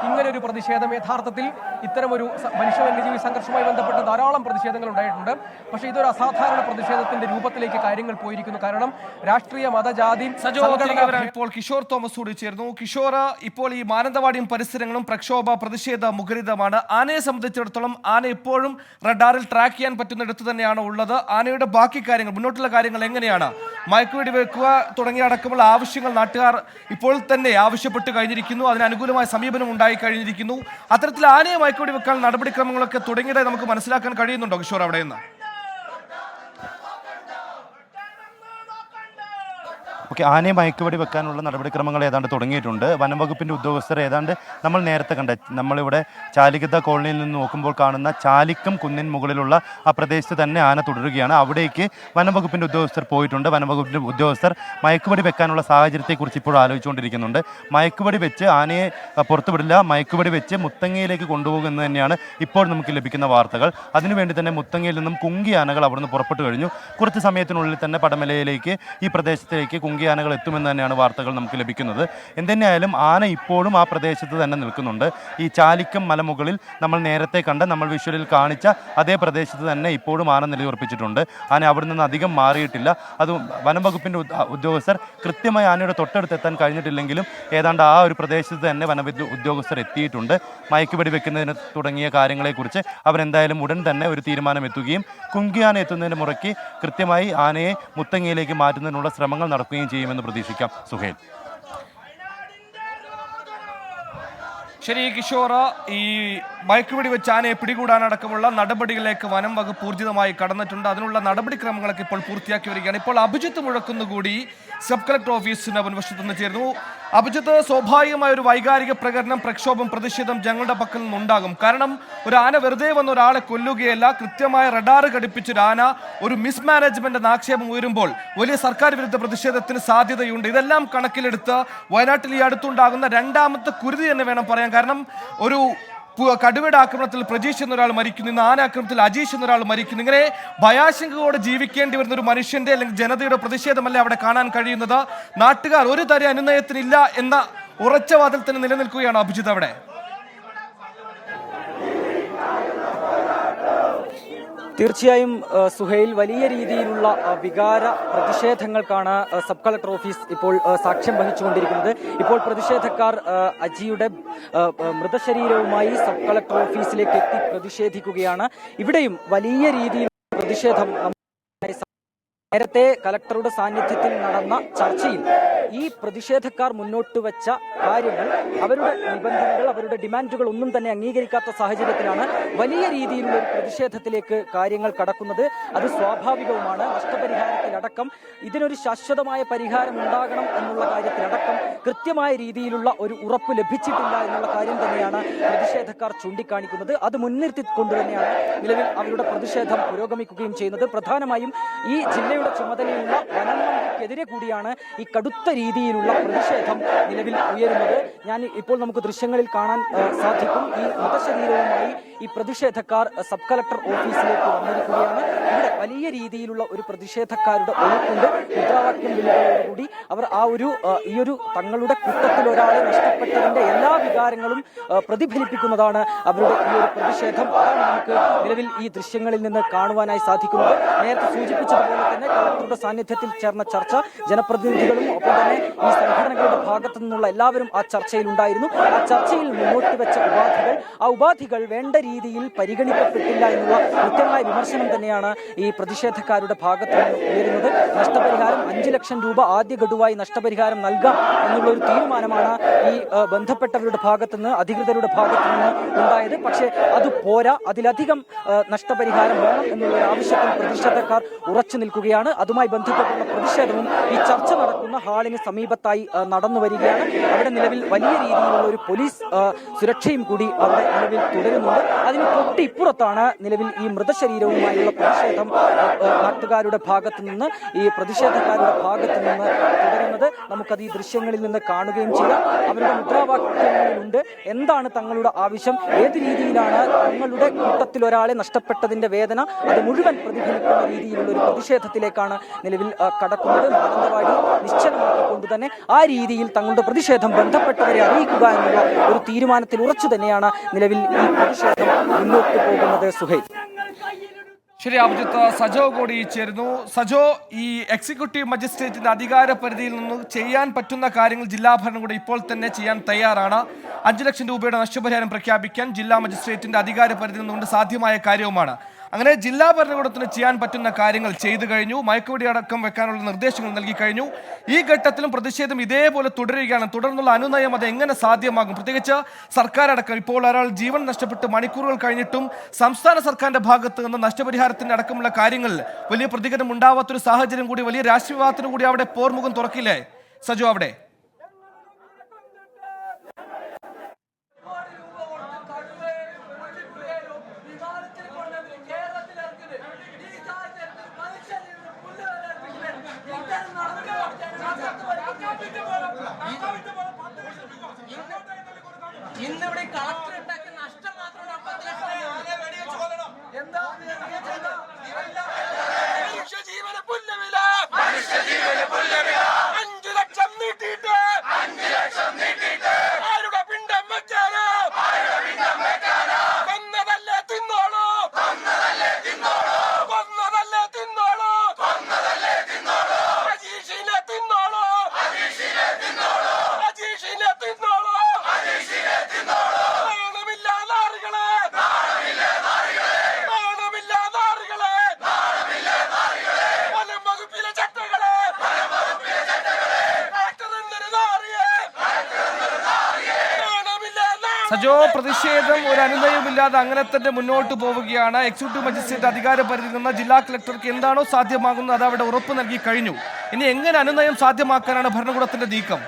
ഇങ്ങനെ ഒരു പ്രതിഷേധം, യഥാർത്ഥത്തിൽ ഇത്തരമൊരു മനുഷ്യ വന്യജീവി സംഘർഷവുമായി ബന്ധപ്പെട്ട ധാരാളം പ്രതിഷേധങ്ങൾ ഉണ്ടായിട്ടുണ്ട്. പക്ഷേ ഇതൊരു അസാധാരണ പ്രതിഷേധത്തിന്റെ രൂപത്തിലേക്ക് കാര്യങ്ങൾ പോയിരിക്കുന്നു. കാരണം രാഷ്ട്രീയ, മതജാതി ഇപ്പോൾ കിഷോർ തോമസ് കൂടി ചേർന്നു. കിഷോർ, ഇപ്പോൾ ഈ മാനന്തവാടിയും പരിസരങ്ങളും പ്രക്ഷോഭ പ്രതിഷേധ മുഖരിതമാണ്. ആനയെ സംബന്ധിച്ചിടത്തോളം ആന ഇപ്പോഴും റഡാറിൽ ട്രാക്ക് ചെയ്യാൻ പറ്റുന്നിടത്ത് തന്നെയാണ് ഉള്ളത്. ആനയുടെ ബാക്കി കാര്യങ്ങൾ, മുന്നോട്ടുള്ള കാര്യങ്ങൾ എങ്ങനെയാണ്? മയക്കുവെടി വെക്കുക തുടങ്ങിയ അടക്കമുള്ള ആവശ്യങ്ങൾ നാട്ടുകാർ ഇപ്പോൾ തന്നെ ആവശ്യപ്പെട്ട് കഴിഞ്ഞിരിക്കുന്നു. അതിന് അനുകൂലമായ സമീപനം ഉണ്ടായി കഴിഞ്ഞിരിക്കുന്നു. അത്തരത്തിൽ ആനയെ മയക്കുവെടി വെക്കാൻ നടപടിക്രമങ്ങളൊക്കെ തുടങ്ങിയതായി നമുക്ക് മനസ്സിലാക്കാൻ കഴിയുന്നുണ്ടോ കിഷോർ അവിടെ നിന്ന്? ഓക്കെ, ആനയെ മയക്കുവെടി വെക്കാനുള്ള നടപടിക്രമങ്ങൾ ഏതാണ്ട് തുടങ്ങിയിട്ടുണ്ട്. വനം വകുപ്പിൻ്റെ ഉദ്യോഗസ്ഥർ ഏതാണ്ട് നമ്മൾ നേരത്തെ കണ്ട, നമ്മളിവിടെ ചാലിക്കത്ത കോളനിയിൽ നിന്ന് നോക്കുമ്പോൾ കാണുന്ന ചാലിക്കം കുന്നിൻ മുകളിലുള്ള ആ പ്രദേശത്ത് തന്നെ ആന തുടരുകയാണ്. അവിടേക്ക് വനം വകുപ്പിൻ്റെ ഉദ്യോഗസ്ഥർ പോയിട്ടുണ്ട്. വനം വകുപ്പിൻ്റെ ഉദ്യോഗസ്ഥർ മയക്കുവെടി വെക്കാനുള്ള സാഹചര്യത്തെക്കുറിച്ച് ഇപ്പോൾ ആലോചിച്ചുകൊണ്ടിരിക്കുന്നുണ്ട്. മയക്കുവെടി വെച്ച് ആനയെ പുറത്തുവിടില്ല, മയക്കുവെടി വെച്ച് മുത്തങ്ങയിലേക്ക് കൊണ്ടുപോകുന്നത് തന്നെയാണ് ഇപ്പോൾ നമുക്ക് ലഭിക്കുന്ന വാർത്തകൾ. അതിനുവേണ്ടി തന്നെ മുത്തങ്ങയിൽ നിന്നും കുങ്കി ആനകൾ അവിടുന്ന് പുറപ്പെട്ടു കഴിഞ്ഞു. കുറച്ച് സമയത്തിനുള്ളിൽ തന്നെ പടമലയിലേക്ക്, ഈ പ്രദേശത്തേക്ക് കുങ്കി ആനകൾ എത്തുമെന്ന് തന്നെയാണ് വാർത്തകൾ നമുക്ക് ലഭിക്കുന്നത്. എന്തുതന്നെയായാലും ആന ഇപ്പോഴും ആ പ്രദേശത്ത് തന്നെ നിൽക്കുന്നുണ്ട്. ഈ ചാലിക്കം മലമുകളിൽ നമ്മൾ നേരത്തെ കണ്ട, നമ്മൾ വിഷ്വലിൽ കാണിച്ച അതേ പ്രദേശത്ത് തന്നെ ഇപ്പോഴും ആന നിലയുറപ്പിച്ചിട്ടുണ്ട്. ആന അവിടെ നിന്ന് അധികം മാറിയിട്ടില്ല. അത് വനം വകുപ്പിൻ്റെ ഉദ്യോഗസ്ഥർ കൃത്യമായി ആനയുടെ തൊട്ടടുത്ത് എത്താൻ കഴിഞ്ഞിട്ടില്ലെങ്കിലും ഏതാണ്ട് ആ ഒരു പ്രദേശത്ത് തന്നെ വന ഉദ്യോഗസ്ഥർ എത്തിയിട്ടുണ്ട്. മയക്കുവെടി വെക്കുന്നതിന് തുടങ്ങിയ കാര്യങ്ങളെക്കുറിച്ച് അവരെന്തായാലും ഉടൻ തന്നെ ഒരു തീരുമാനം എത്തുകയും കുങ്കി ആന എത്തുന്നതിന് മുറയ്ക്ക് കൃത്യമായി ആനയെ മുത്തങ്ങയിലേക്ക് മാറ്റുന്നതിനുള്ള ശ്രമങ്ങൾ നടക്കുകയും ചെയ്യുമെന്ന് പ്രതീക്ഷിക്കാം. സുഹേൽ. ശരി കിഷോർ, ഈ മയക്കുവെടി വെച്ച് ആനയെ പിടികൂടാനടക്കമുള്ള നടപടികളിലേക്ക് വനം വകുപ്പ് ഊർജിതമായി കടന്നിട്ടുണ്ട്. അതിനുള്ള നടപടിക്രമങ്ങളൊക്കെ ഇപ്പോൾ പൂർത്തിയാക്കി വരികയാണ്. ഇപ്പോൾ അഭിജിത്ത് മുഴക്കുന്നുകൂടി സബ് കളക്ടർ ഓഫീസിന് മുൻവശത്ത് നിന്ന് ചേർന്നു. അഭിജിത്ത്, സ്വാഭാവികമായ ഒരു വൈകാരിക പ്രകടനം, പ്രക്ഷോഭം, പ്രതിഷേധം ഞങ്ങളുടെ പക്കൽ നിന്നുണ്ടാകും. കാരണം ഒരു ആന വെറുതെ വന്ന ഒരാളെ കൊല്ലുകയല്ല, കൃത്യമായ റഡാർ ഘടിപ്പിച്ചൊരു ആന ഒരു മിസ്മാനേജ്മെന്റ് എന്ന ആക്ഷേപം ഉയരുമ്പോൾ വലിയ സർക്കാർ വിരുദ്ധ പ്രതിഷേധത്തിന് സാധ്യതയുണ്ട്. ഇതെല്ലാം കണക്കിലെടുത്ത് വയനാട്ടിൽ ഈ അടുത്തുണ്ടാകുന്ന രണ്ടാമത്തെ കുരുതി എന്ന് വേണം പറയാൻ. കാരണം ഒരു കടുവയുടെ ആക്രമണത്തിൽ പ്രജീഷ് എന്നൊരാൾ മരിക്കുന്നു, ഇന്ന് ആന ആക്രമണത്തിൽ അജീഷ് എന്നൊരാൾ മരിക്കുന്നു. ഇങ്ങനെ ഭയാശങ്കയോടെ ജീവിക്കേണ്ടി വരുന്ന ഒരു മനുഷ്യന്റെ അല്ലെങ്കിൽ ജനതയുടെ പ്രതിഷേധമല്ലേ അവിടെ കാണാൻ കഴിയുന്നത്? നാട്ടുകാർ ഒരു തരം അനുനയത്തിനില്ല എന്ന ഉറച്ച വാദത്തിൽ തന്നെ നിലനിൽക്കുകയാണ് അഭിജിത്ത് അവിടെ. തീർച്ചയായും സുഹൈൽ, വലിയ രീതിയിലുള്ള വികാര പ്രതിഷേധങ്ങൾക്കാണ് സബ് കളക്ടർ ഓഫീസ് ഇപ്പോൾ സാക്ഷ്യം വഹിച്ചുകൊണ്ടിരിക്കുന്നത്. ഇപ്പോൾ പ്രതിഷേധക്കാർ അജിയുടെ മൃതശരീരവുമായി സബ് കളക്ടർ ഓഫീസിലേക്ക് എത്തി പ്രതിഷേധിക്കുകയാണ്. ഇവിടെയും വലിയ രീതിയിലുള്ള പ്രതിഷേധം. നേരത്തെ കലക്ടറുടെ സാന്നിധ്യത്തിൽ നടന്ന ചർച്ചയിൽ ഈ പ്രതിഷേധക്കാർ മുന്നോട്ട് വെച്ച കാര്യങ്ങൾ, അവരുടെ നിബന്ധനകൾ, അവരുടെ ഡിമാൻഡുകൾ ഒന്നും തന്നെ അംഗീകരിക്കാത്ത സാഹചര്യത്തിലാണ് വലിയ രീതിയിലുള്ള ഒരു പ്രതിഷേധത്തിലേക്ക് കാര്യങ്ങൾ കടക്കുന്നത്. അത് സ്വാഭാവികവുമാണ്. നഷ്ടപരിഹാരത്തിലടക്കം ഇതിനൊരു ശാശ്വതമായ പരിഹാരം ഉണ്ടാകണം എന്നുള്ള കാര്യത്തിലടക്കം കൃത്യമായ രീതിയിലുള്ള ഒരു ഉറപ്പ് ലഭിച്ചിട്ടില്ല എന്നുള്ള കാര്യം തന്നെയാണ് പ്രതിഷേധക്കാർ ചൂണ്ടിക്കാണിക്കുന്നത്. അത് മുൻനിർത്തിക്കൊണ്ട് തന്നെയാണ് നിലവിൽ അവരുടെ പ്രതിഷേധം പുരോഗമിക്കുകയും ചെയ്യുന്നത്. പ്രധാനമായും ഈ ജില്ലയുടെ ചുമതലയുള്ള വനം മന്ത്രിക്കെതിരെ കൂടിയാണ് ഈ കടുത്ത രീതിയിലുള്ള പ്രതിഷേധം നിലവിൽ ഉയരുന്നത്. ഇപ്പോൾ നമുക്ക് ദൃശ്യങ്ങളിൽ കാണാൻ സാധിക്കും. ഈ മൃതശരീരവുമായി ഈ പ്രതിഷേധക്കാർ സബ് കളക്ടർ ഓഫീസിലേക്ക് വന്നിരിക്കുകയാണ്. ഇവിടെ വലിയ രീതിയിലുള്ള ഒരു പ്രതിഷേധക്കാരുടെ ഒഴുക്കുണ്ട്. മുദ്രാവാക്യം വിളികളോടുകൂടി അവർ ഈ ഒരു തങ്ങളുടെ കൂട്ടത്തിൽ ഒരാളെ നഷ്ടപ്പെട്ടതിന്റെ എല്ലാ വികാരങ്ങളും പ്രതിഫലിപ്പിക്കുന്നതാണ് അവരുടെ ഈ ഒരു പ്രതിഷേധം. അതാണ് നമുക്ക് നിലവിൽ ഈ ദൃശ്യങ്ങളിൽ നിന്ന് കാണുവാനായി സാധിക്കുന്നത്. നേരത്തെ സൂചിപ്പിച്ചതുപോലെ തന്നെ കളക്ടറുടെ സാന്നിധ്യത്തിൽ ചേർന്ന ചർച്ച ജനപ്രതിനിധികളും ഒപ്പം തന്നെ ഈ സംഘടനകളുടെ ഭാഗത്തു നിന്നുള്ള എല്ലാവരും ആ ചർച്ചയിൽ ഉണ്ടായിരുന്നു. ആ ചർച്ചയിൽ മുന്നോട്ട് വെച്ച ഉപാധികൾ വേണ്ട രീതിയിൽ പരിഗണിക്കപ്പെട്ടില്ല എന്നുള്ള കൃത്യമായ വിമർശനം തന്നെയാണ് ഈ പ്രതിഷേധക്കാരുടെ ഭാഗത്ത് നിന്ന് ഉയരുന്നത്. നഷ്ടപരിഹാരം 5 ലക്ഷം രൂപ ആദ്യ ഗഡുവായി നഷ്ടപരിഹാരം നൽകാം എന്നുള്ള ഒരു തീരുമാനമാണ് ഈ ബന്ധപ്പെട്ടവരുടെ ഭാഗത്തുനിന്ന് അധികൃതരുടെ ഭാഗത്തു നിന്ന് ഉണ്ടായത്. പക്ഷേ അത് പോരാ, അതിലധികം നഷ്ടപരിഹാരം വേണം എന്നുള്ള ഒരു ആവശ്യത്തിൽ പ്രതിഷേധക്കാർ ഉറച്ചു നിൽക്കുകയാണ്. അതുമായി ബന്ധപ്പെട്ടുള്ള പ്രതിഷേധവും ഈ ചർച്ച നടക്കുന്ന ഹാളിന് സമീപത്തായി നടന്നു വരികയാണ്. അവിടെ നിലവിൽ വലിയ രീതിയിലുള്ള ഒരു പോലീസ് സുരക്ഷയും കൂടി അവിടെ നിലവിൽ തുടരുന്നുണ്ട്. അതിന് തൊട്ടിപ്പുറത്താണ് നിലവിൽ ഈ മൃതശരീരവുമായുള്ള പ്രതിഷേധം നാട്ടുകാരുടെ ഭാഗത്തു നിന്ന് ഈ പ്രതിഷേധക്കാരുടെ ഭാഗത്തു നിന്ന് തുടരുന്നത്. നമുക്കത് ഈ ദൃശ്യങ്ങളിൽ നിന്ന് കാണുകയും ചെയ്യാം. അവരുടെ മുദ്രാവാക്യങ്ങളുണ്ട്. എന്താണ് തങ്ങളുടെ ആവശ്യം, ഏത് രീതിയിലാണ് തങ്ങളുടെ കൂട്ടത്തിൽ ഒരാളെ നഷ്ടപ്പെട്ടതിന്റെ വേദന അത് മുഴുവൻ പ്രതിഫലിക്കുന്ന രീതിയിലുള്ള ഒരു പ്രതിഷേധത്തിലേക്കാണ് നിലവിൽ കടക്കുന്നത്. മാനന്തവാടി നിശ്ചലമാക്കിക്കൊണ്ട് തന്നെ ആ രീതിയിൽ തങ്ങളുടെ പ്രതിഷേധം ബന്ധപ്പെട്ടവരെ അറിയിക്കുക എന്നുള്ള ഒരു തീരുമാനത്തിൽ ഉറച്ചു തന്നെയാണ് നിലവിൽ ഈ പ്രതിഷേധം മുന്നോട്ട് പോകുന്നത്. സുഹൈൽ. ശരി, അഭിജിത്ത്, സജോ കൂടി ചേരുന്നു. സജോ, ഈ എക്സിക്യൂട്ടീവ് മജിസ്ട്രേറ്റിന്റെ അധികാര പരിധിയിൽ നിന്ന് ചെയ്യാൻ പറ്റുന്ന കാര്യങ്ങൾ ജില്ലാ ഭരണകൂടം ഇപ്പോൾ തന്നെ ചെയ്യാൻ തയ്യാറാണ്. 5 ലക്ഷം രൂപയുടെ നഷ്ടപരിഹാരം പ്രഖ്യാപിക്കാൻ ജില്ലാ മജിസ്ട്രേറ്റിന്റെ അധികാര പരിധിയിൽ നിന്നുകൊണ്ട് സാധ്യമായ കാര്യവുമാണ്. അങ്ങനെ ജില്ലാ ഭരണകൂടത്തിന് ചെയ്യാൻ പറ്റുന്ന കാര്യങ്ങൾ ചെയ്തു കഴിഞ്ഞു. മയക്കുവെടി അടക്കം വെക്കാനുള്ള നിർദ്ദേശങ്ങൾ നൽകി കഴിഞ്ഞു. ഈ ഘട്ടത്തിലും പ്രതിഷേധം ഇതേപോലെ തുടരുകയാണ്. തുടർന്നുള്ള അനുനയം അത് എങ്ങനെ സാധ്യമാകും? പ്രത്യേകിച്ച് സർക്കാർ അടക്കം ഇപ്പോൾ ഒരാൾ ജീവൻ നഷ്ടപ്പെട്ട് മണിക്കൂറുകൾ കഴിഞ്ഞിട്ടും സംസ്ഥാന സർക്കാരിന്റെ ഭാഗത്ത് നിന്ന് നഷ്ടപരിഹാരത്തിന്റെ അടക്കമുള്ള കാര്യങ്ങൾ വലിയ പ്രതികരണം ഉണ്ടാവാത്തൊരു സാഹചര്യം കൂടി, വലിയ രാഷ്ട്രീയ വിവാദത്തിനും കൂടി അവിടെ പോർമുഖം തുറക്കില്ലേ സജു? അവിടെ ഇന്നിവിടെ കളക്ടർ ഉണ്ടാക്കിയ നഷ്ടം മാത്രമാണ് 10 ലക്ഷം ജീവന പുല്ലുവില 5 ലക്ഷം നീട്ടിയിട്ട് ആരുടെ പിണ്ടം വെച്ചാലോ കൊന്നതല്ലേ തിന്നോളൂ അജീഷിനെ തിന്നോളൂ സജോ, പ്രതിഷേധം ഒരു അനുനയമില്ലാതെ അങ്ങനെ തന്നെ മുന്നോട്ട് പോവുകയാണ്. എക്സിക്യൂട്ടീവ് മജിസ്ട്രേറ്റ് അധികാര പരിധിയിൽ നിന്ന് ജില്ലാ കളക്ടർക്ക് എന്താണോ സാധ്യമാകുന്നത് അത് അവിടെ ഉറപ്പ് നൽകി കഴിഞ്ഞു. ഇനി എങ്ങനെ അനുനയം സാധ്യമാക്കാനാണ് ഭരണകൂടത്തിന്റെ നീക്കം?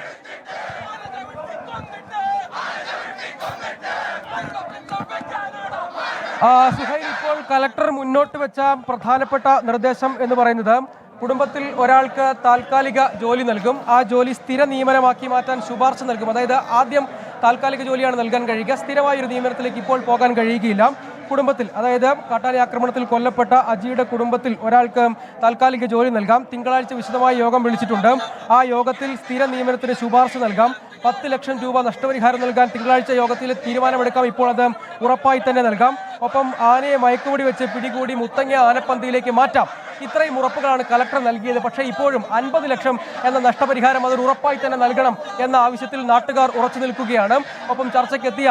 സുഹൈൽ, ഇപ്പോൾ കളക്ടർ മുന്നോട്ട് വെച്ച പ്രധാനപ്പെട്ട നിർദ്ദേശം എന്ന് പറയുന്നത് കുടുംബത്തിൽ ഒരാൾക്ക് താൽക്കാലിക ജോലി നൽകും. ആ ജോലി സ്ഥിര നിയമനമാക്കി മാറ്റാൻ ശുപാർശ നൽകും. അതായത് ആദ്യം താൽക്കാലിക ജോലിയാണ് നൽകാൻ കഴിയുക. സ്ഥിരമായ ഒരു നിയമനത്തിലേക്ക് ഇപ്പോൾ പോകാൻ കഴിയുകയില്ല. കുടുംബത്തിൽ, അതായത് കാട്ടാന ആക്രമണത്തിൽ കൊല്ലപ്പെട്ട അജിയുടെ കുടുംബത്തിൽ ഒരാൾക്ക് താൽക്കാലിക ജോലി നൽകാം. തിങ്കളാഴ്ച വിശദമായ യോഗം വിളിച്ചിട്ടുണ്ട്. ആ യോഗത്തിൽ സ്ഥിര നിയമനത്തിന് ശുപാർശ നൽകാം. 10 ലക്ഷം രൂപ നഷ്ടപരിഹാരം നൽകാൻ തിങ്കളാഴ്ച യോഗത്തിൽ തീരുമാനമെടുക്കാം. ഇപ്പോൾ അത് ഉറപ്പായി തന്നെ നൽകാം. ഒപ്പം ആനയെ മയക്കുവെടി വെച്ച് പിടികൂടി മുത്തങ്ങ ആനപ്പന്തിയിലേക്ക് മാറ്റാം. ഇത്രയും ഉറപ്പുകളാണ് കളക്ടർ നൽകിയത്. പക്ഷേ ഇപ്പോഴും 50 ലക്ഷം എന്ന നഷ്ടപരിഹാരം അതൊരു ഉറപ്പായി തന്നെ നൽകണം എന്ന ആവശ്യത്തിൽ നാട്ടുകാർ ഉറച്ചു നിൽക്കുകയാണ്. ഒപ്പം ചർച്ചയ്ക്കെത്തിയ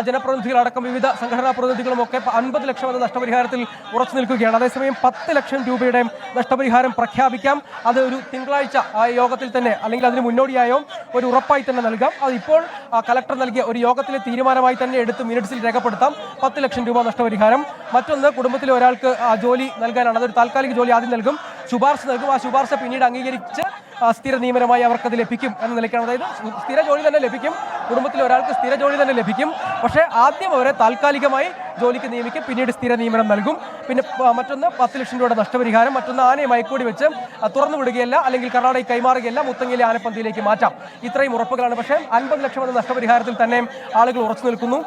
ജനപ്രതിനിധികളടക്കം വിവിധ സംഘടനാ പ്രതിനിധികളും ഒക്കെ 50 ലക്ഷം എന്ന നഷ്ടപരിഹാരത്തിൽ ഉറച്ചു നിൽക്കുകയാണ്. അതേസമയം 10 ലക്ഷം രൂപയുടെ നഷ്ടപരിഹാരം പ്രഖ്യാപിക്കാം. അത് ഒരു തിങ്കളാഴ്ച യോഗത്തിൽ തന്നെ അല്ലെങ്കിൽ അതിന് മുന്നോടിയായോ ഒരു ഉറപ്പായി തന്നെ നൽകാം. അതിപ്പോൾ കളക്ടർ നൽകിയ ഒരു യോഗത്തിലെ തീരുമാനമായി തന്നെ എടുത്ത് മിനിറ്റ്സിൽ രേഖപ്പെടുത്താം. 10 ലക്ഷം രൂപ നഷ്ടപരിഹാരം. മറ്റൊന്ന്, കുടുംബത്തിലെ ഒരാൾക്ക് ജോലി നൽകാനാണ്. അതൊരു താൽക്കാലിക ജോലി ആദ്യം നൽകും, ശുപാർശ നൽകും. ആ ശുപാർശ പിന്നീട് അംഗീകരിച്ച് സ്ഥിര നിയമനമായി അവർക്കത് ലഭിക്കും എന്ന നിലയ്ക്കാണ്. അതായത് സ്ഥിര ജോലി തന്നെ ലഭിക്കും, കുടുംബത്തിലെ ഒരാൾക്ക് സ്ഥിര ജോലി തന്നെ ലഭിക്കും. പക്ഷേ ആദ്യം അവരെ താൽക്കാലികമായി ജോലിക്ക് നിയമിക്കും, പിന്നീട് സ്ഥിര നിയമനം നൽകും. പിന്നെ മറ്റൊന്ന് 10 ലക്ഷം രൂപയുടെ നഷ്ടപരിഹാരം, മറ്റൊന്ന് ആനയെ മയക്കൂടി വെച്ച് തുറന്നു വിടുകയല്ല, അല്ലെങ്കിൽ കർണാടകയിൽ കൈമാറുകയല്ല, മുത്തങ്ങയിലെ ആനപ്പന്തിയിലേക്ക് മാറ്റാം. ഇത്രയും ഉറപ്പുകളാണ്. പക്ഷേ 50 ലക്ഷം എന്ന നഷ്ടപരിഹാരത്തിൽ തന്നെ ആളുകൾ ഉറച്ചു നിൽക്കുന്നു.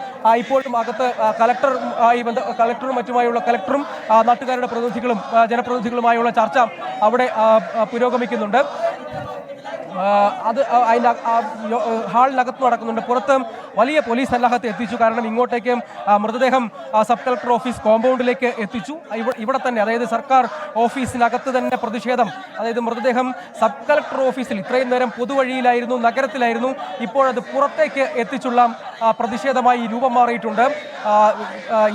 ഇപ്പോഴും അകത്ത് കളക്ടറും മറ്റുമായുള്ള കളക്ടറും നാട്ടുകാരുടെ പ്രതിനിധികളും ജനപ്രതിനിധികളുമായുള്ള ചർച്ച അവിടെ പുരോഗമിക്കുന്നുണ്ട്. അത് അതിൻ്റെ ഹാളിനകത്ത് നടക്കുന്നുണ്ട്. പുറത്ത് വലിയ പോലീസ് സന്നാഹത്തെ എത്തിച്ചു. കാരണം ഇങ്ങോട്ടേക്ക് മൃതദേഹം സബ് കളക്ടർ ഓഫീസ് കോമ്പൗണ്ടിലേക്ക് എത്തിച്ചു. ഇവിടെ തന്നെ, അതായത് സർക്കാർ ഓഫീസിനകത്ത് തന്നെ പ്രതിഷേധം. അതായത് മൃതദേഹം സബ് കളക്ടർ ഓഫീസിൽ, ഇത്രയും നേരം പൊതുവഴിയിലായിരുന്നു, നഗരത്തിലായിരുന്നു, ഇപ്പോഴത് പുറത്തേക്ക് എത്തിച്ചുള്ള പ്രതിഷേധമായി രൂപം മാറിയിട്ടുണ്ട്.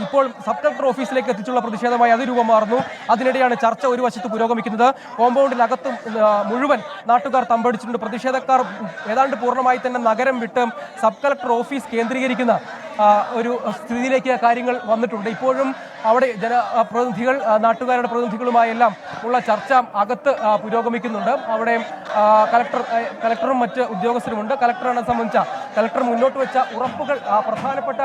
ഇപ്പോൾ സബ് കളക്ടർ ഓഫീസിലേക്ക് എത്തിച്ചുള്ള പ്രതിഷേധമായി അത് രൂപം മാറുന്നു. അതിനിടെയാണ് ചർച്ച ഒരു വശത്ത് പുരോഗമിക്കുന്നത്. കോമ്പൗണ്ടിനകത്തും മുഴുവൻ നാട്ടുകാർ തമ്പടിച്ചിട്ടുണ്ട്. പ്രതിഷേധക്കാർ ഏതാണ്ട് പൂർണ്ണമായി തന്നെ നഗരം വിട്ട് സബ് കളക്ടർ ഓഫീസ് കേന്ദ്രീകരിക്കുന്ന ഒരു സ്ഥിതിയിലേക്ക് കാര്യങ്ങൾ വന്നിട്ടുണ്ട്. ഇപ്പോഴും അവിടെ ജനപ്രതിനിധികൾ, നാട്ടുകാരുടെ പ്രതിനിധികളുമായെല്ലാം ഉള്ള ചർച്ച അകത്ത് പുരോഗമിക്കുന്നുണ്ട്. അവിടെ കളക്ടറും മറ്റ് ഉദ്യോഗസ്ഥരുമുണ്ട്. കളക്ടറാണ് സംബന്ധിച്ച കളക്ടർ മുന്നോട്ട് വെച്ച ഉറപ്പുകൾ, പ്രധാനപ്പെട്ട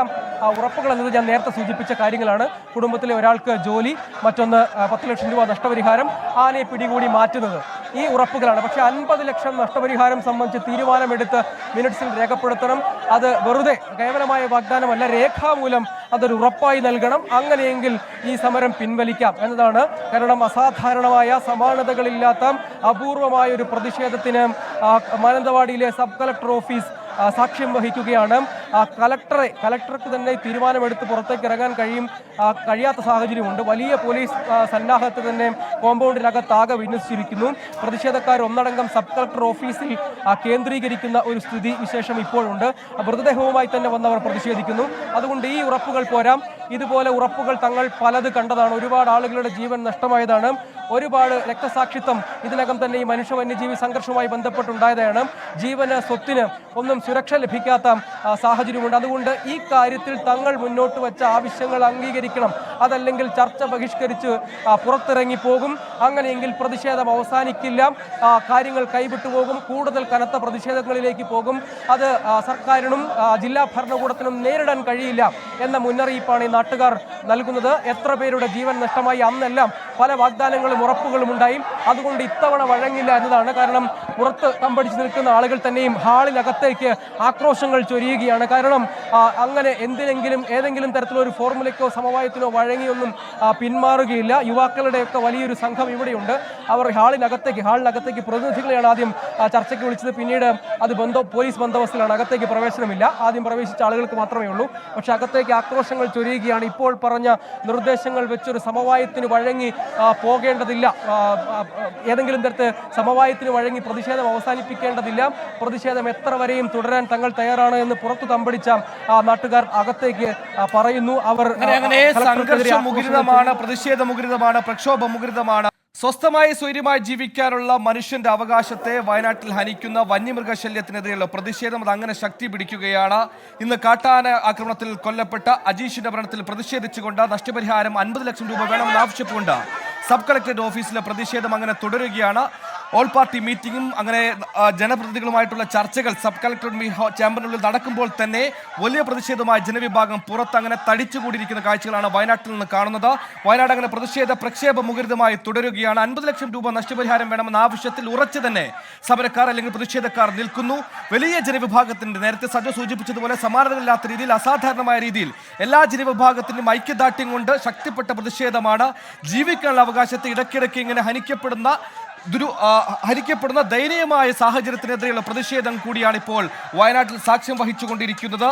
ഉറപ്പുകൾ എന്നത് ഞാൻ നേരത്തെ സൂചിപ്പിച്ച കാര്യങ്ങളാണ്. കുടുംബത്തിലെ ഒരാൾക്ക് ജോലി, മറ്റൊന്ന് 10 ലക്ഷം രൂപ നഷ്ടപരിഹാരം, ആനയെ പിടികൂടി മാറ്റുന്നത്, ഈ ഉറപ്പുകളാണ്. പക്ഷേ 50 ലക്ഷം നഷ്ടപരിഹാരം സംബന്ധിച്ച് തീരുമാനമെടുത്ത് മിനിറ്റ്സിൽ രേഖപ്പെടുത്തണം. അത് വെറുതെ കേവലമായ വാഗ്ദാനമല്ല, രേഖാമൂലം അതൊരു ഉറപ്പായി നൽകണം. അങ്ങനെയെങ്കിൽ ഈ സമരം പിൻവലിക്കാം എന്നതാണ്. കാരണം അസാധാരണമായ, സമാനതകളില്ലാത്ത അപൂർവമായ ഒരു പ്രതിഷേധത്തിന് മാനന്തവാടിയിലെ സബ് കളക്ടർ ഓഫീസ് സാക്ഷ്യം വഹിക്കുകയാണ്. കളക്ടർക്ക് തന്നെ തീരുമാനമെടുത്ത് പുറത്തേക്ക് ഇറങ്ങാൻ കഴിയാത്ത സാഹചര്യമുണ്ട്. വലിയ പോലീസ് സന്നാഹത്തെ തന്നെ കോമ്പൗണ്ടിനകത്താകെ വിന്യസിച്ചിരിക്കുന്നു. പ്രതിഷേധക്കാർ ഒന്നടങ്കം സബ് കളക്ടർ ഓഫീസിൽ കേന്ദ്രീകരിക്കുന്ന ഒരു സ്ഥിതി വിശേഷം ഇപ്പോഴുണ്ട്. മൃതദേഹവുമായി തന്നെ വന്നവർ പ്രതിഷേധിക്കുന്നു. അതുകൊണ്ട് ഈ ഉറപ്പുകൾ പോരാ. ഇതുപോലെ ഉറപ്പുകൾ തങ്ങൾ പലത് കണ്ടതാണ്. ഒരുപാട് ആളുകളുടെ ജീവൻ നഷ്ടമായതാണ്. ഒരുപാട് രക്തസാക്ഷിത്വം ഇതിനകം തന്നെ ഈ മനുഷ്യ വന്യജീവി സംഘർഷവുമായി ബന്ധപ്പെട്ടുണ്ടായതാണ്. ജീവന്, സ്വത്തിന് ഒന്നും സുരക്ഷ ലഭിക്കാത്ത സാഹചര്യമുണ്ട്. അതുകൊണ്ട് ഈ കാര്യത്തിൽ തങ്ങൾ മുന്നോട്ട് വെച്ച ആവശ്യങ്ങൾ അംഗീകരിക്കണം. അതല്ലെങ്കിൽ ചർച്ച ബഹിഷ്കരിച്ച് പുറത്തിറങ്ങി പോകും. അങ്ങനെയെങ്കിൽ പ്രതിഷേധം അവസാനിക്കില്ല, കാര്യങ്ങൾ കൈവിട്ടു പോകും, കൂടുതൽ കനത്ത പ്രതിഷേധങ്ങളിലേക്ക് പോകും. അത് സർക്കാരിനും ജില്ലാ ഭരണകൂടത്തിനും നേരിടാൻ കഴിയില്ല എന്ന മുന്നറിയിപ്പാണ് ഈ നാട്ടുകാർ നൽകുന്നത്. എത്ര പേരുടെ ജീവൻ നഷ്ടമായി, അന്നെല്ലാം പല വാഗ്ദാനങ്ങളും ഉറപ്പുകളും ഉണ്ടായി. അതുകൊണ്ട് ഇത്തവണ വഴങ്ങില്ല എന്നതാണ്. കാരണം പുറത്ത് തമ്പടിച്ച് നിൽക്കുന്ന ആളുകൾ തന്നെയും ഹാളിനകത്തേക്ക് ആക്രോശങ്ങൾ ചൊരിയുകയാണ്. കാരണം അങ്ങനെ ഏതെങ്കിലും തരത്തിലൊരു ഫോർമുലയ്ക്കോ സമവായത്തിനോ വഴങ്ങിയൊന്നും പിന്മാറുകയില്ല. യുവാക്കളുടെയൊക്കെ വലിയൊരു സംഘം ഇവിടെയുണ്ട്. അവർ ഹാളിനകത്തേക്ക് പ്രതിനിധികളെയാണ് ആദ്യം ചർച്ചയ്ക്ക് വിളിച്ചത്. പിന്നീട് അത് പോലീസ് ബന്ദോബസ്തിലാണ്. അകത്തേക്ക് പ്രവേശനമില്ല. ആദ്യം പ്രവേശിച്ച ആളുകൾക്ക് മാത്രമേ ഉള്ളൂ. പക്ഷേ അകത്തേക്ക് ആക്രോശങ്ങൾ ചൊരിയുകയാണ്. ഇപ്പോൾ പറഞ്ഞ നിർദ്ദേശങ്ങൾ വെച്ചൊരു സമവായത്തിന് വഴങ്ങി പോകേണ്ടതില്ല. ഏതെങ്കിലും തരത്തിൽ സമവായത്തിന് വഴങ്ങി പ്രതിഷേധം അവസാനിപ്പിക്കേണ്ടതില്ല. പ്രതിഷേധം എത്ര വരെയും തുടരാൻ തങ്ങൾ തയ്യാറാണ് എന്ന് പുറത്തു തമ്പടിച്ച നാട്ടുകാർ അകത്തേക്ക് പറയുന്നു. അവർ സംഘർഷമുഖരിതമാണ്, പ്രതിഷേധമുഖരിതമാണ്, പ്രക്ഷോഭമുഖരിതമാണ്. സ്വസ്ഥമായി സ്വൈര്യമായി ജീവിക്കാനുള്ള മനുഷ്യന്റെ അവകാശത്തെ വയനാട്ടിൽ ഹനിക്കുന്ന വന്യമൃഗശല്യത്തിനെതിരെയുള്ള പ്രതിഷേധം അത് അങ്ങനെ ശക്തി പിടിക്കുകയാണ്. ഇന്ന് കാട്ടാന ആക്രമണത്തിൽ കൊല്ലപ്പെട്ട അജീഷിന്റെ മരണത്തിൽ പ്രതിഷേധിച്ചുകൊണ്ട് നഷ്ടപരിഹാരം 50 ലക്ഷം രൂപ വേണമെന്ന് ആവശ്യപ്പെട്ടുകൊണ്ട് സബ് കളക്ടറേറ്റ് ഓഫീസിലെ പ്രതിഷേധം അങ്ങനെ തുടരുകയാണ്. ഓൾ പാർട്ടി മീറ്റിംഗും അങ്ങനെ ജനപ്രതിനിധികളുമായിട്ടുള്ള ചർച്ചകൾ സബ് കളക്ടർ ചേംബറിനുള്ളിൽ നടക്കുമ്പോൾ തന്നെ വലിയ പ്രതിഷേധമായ ജനവിഭാഗം പുറത്ത് അങ്ങനെ തടിച്ചുകൂടിയിരിക്കുന്ന കാഴ്ചകളാണ് വയനാട്ടിൽ നിന്ന് കാണുന്നത്. വയനാട് അങ്ങനെ പ്രക്ഷോഭമുഖരിതമായി തുടരുകയാണ്. 50 ലക്ഷം രൂപ നഷ്ടപരിഹാരം വേണമെന്ന ആവശ്യത്തിൽ ഉറച്ചു തന്നെ സമരക്കാർ അല്ലെങ്കിൽ പ്രതിഷേധക്കാർ നിൽക്കുന്നു. വലിയ ജനവിഭാഗത്തിന്റെ, നേരത്തെ സജോ സൂചിപ്പിച്ചതുപോലെ സമാനതകളില്ലാത്ത രീതിയിൽ, അസാധാരണമായ രീതിയിൽ എല്ലാ ജനവിഭാഗത്തിനും ഐക്യദാർഢ്യം കൊണ്ട് ശക്തിപ്പെട്ട പ്രതിഷേധമാണ്. ജീവിക്കാനുള്ള അവകാശത്തെ ഇടയ്ക്കിടയ്ക്ക് ഇങ്ങനെ ഹരിക്കപ്പെടുന്ന ദയനീയമായ സാഹചര്യത്തിനെതിരെയുള്ള പ്രതിഷേധം കൂടിയാണ് ഇപ്പോൾ വയനാട്ടിൽ സാക്ഷ്യം വഹിച്ചുകൊണ്ടിരിക്കുന്നത്.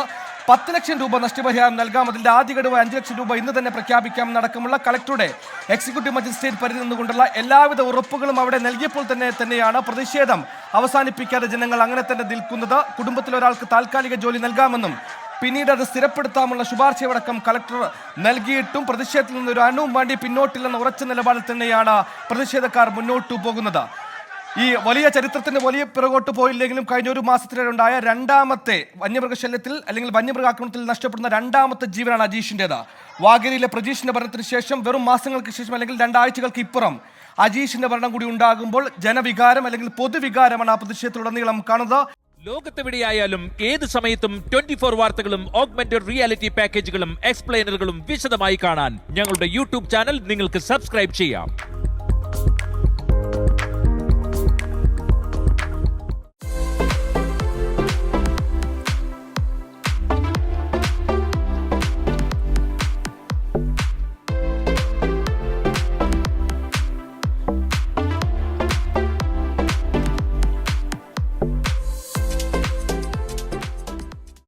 10 ലക്ഷം രൂപ നഷ്ടപരിഹാരം നൽകാം, അതിന്റെ ആദ്യ ഗഡുവായി 5 ലക്ഷം രൂപ ഇന്ന് തന്നെ പ്രഖ്യാപിക്കാം നടക്കമുള്ള കളക്ടറുടെ എക്സിക്യൂട്ടീവ് മജിസ്ട്രേറ്റ് പരിധി നിന്നുകൊണ്ടുള്ള എല്ലാവിധ ഉറപ്പുകളും അവിടെ നൽകിയപ്പോൾ തന്നെയാണ് പ്രതിഷേധം അവസാനിപ്പിക്കാതെ ജനങ്ങൾ അങ്ങനെ തന്നെ നിൽക്കുന്നത്. കുടുംബത്തിൽ ഒരാൾക്ക് താൽക്കാലിക ജോലി നൽകാമെന്നും പിന്നീട് അത് സ്ഥിരപ്പെടുത്താമുള്ള ശുപാർശയടക്കം കളക്ടർ നൽകിയിട്ടും പ്രതിഷേധത്തിൽ നിന്ന് ഒരു അണുവും വേണ്ടി പിന്നോട്ടില്ലെന്ന ഉറച്ച നിലപാടിൽ തന്നെയാണ് പ്രതിഷേധക്കാർ മുന്നോട്ടു പോകുന്നത്. ഈ വലിയ ചരിത്രത്തിന് വലിയ പിറകോട്ട് പോയില്ലെങ്കിലും കഴിഞ്ഞ ഒരു മാസത്തിലുണ്ടായ രണ്ടാമത്തെ വന്യമൃഗശല്യത്തിൽ അല്ലെങ്കിൽ വന്യമൃഗാക്രമണത്തിൽ നഷ്ടപ്പെടുന്ന രണ്ടാമത്തെ ജീവനാണ് അജീഷിൻ്റെത്. വാഗേരിയിലെ പ്രജീഷിന്റെ മരണത്തിന് ശേഷം വെറും മാസങ്ങൾക്ക് ശേഷം അല്ലെങ്കിൽ 2 ആഴ്ചകൾക്ക് ഇപ്പുറം അജീഷിന്റെ മരണം കൂടി ഉണ്ടാകുമ്പോൾ ജനവികാരം അല്ലെങ്കിൽ പൊതുവികാരമാണ് ആ പ്രതിഷേധത്തിലുടനീളം കാണുന്നത്. ലോകത്തെവിടെയായാലും ഏത് സമയത്തും 24 വാർത്തകളും ഓഗ്മെന്റഡ് റിയാലിറ്റി പാക്കേജുകളും എക്സ്പ്ലെയിനറുകളും വിശദമായി കാണാൻ ഞങ്ങളുടെ യൂട്യൂബ് ചാനൽ നിങ്ങൾക്ക് സബ്സ്ക്രൈബ് ചെയ്യാം.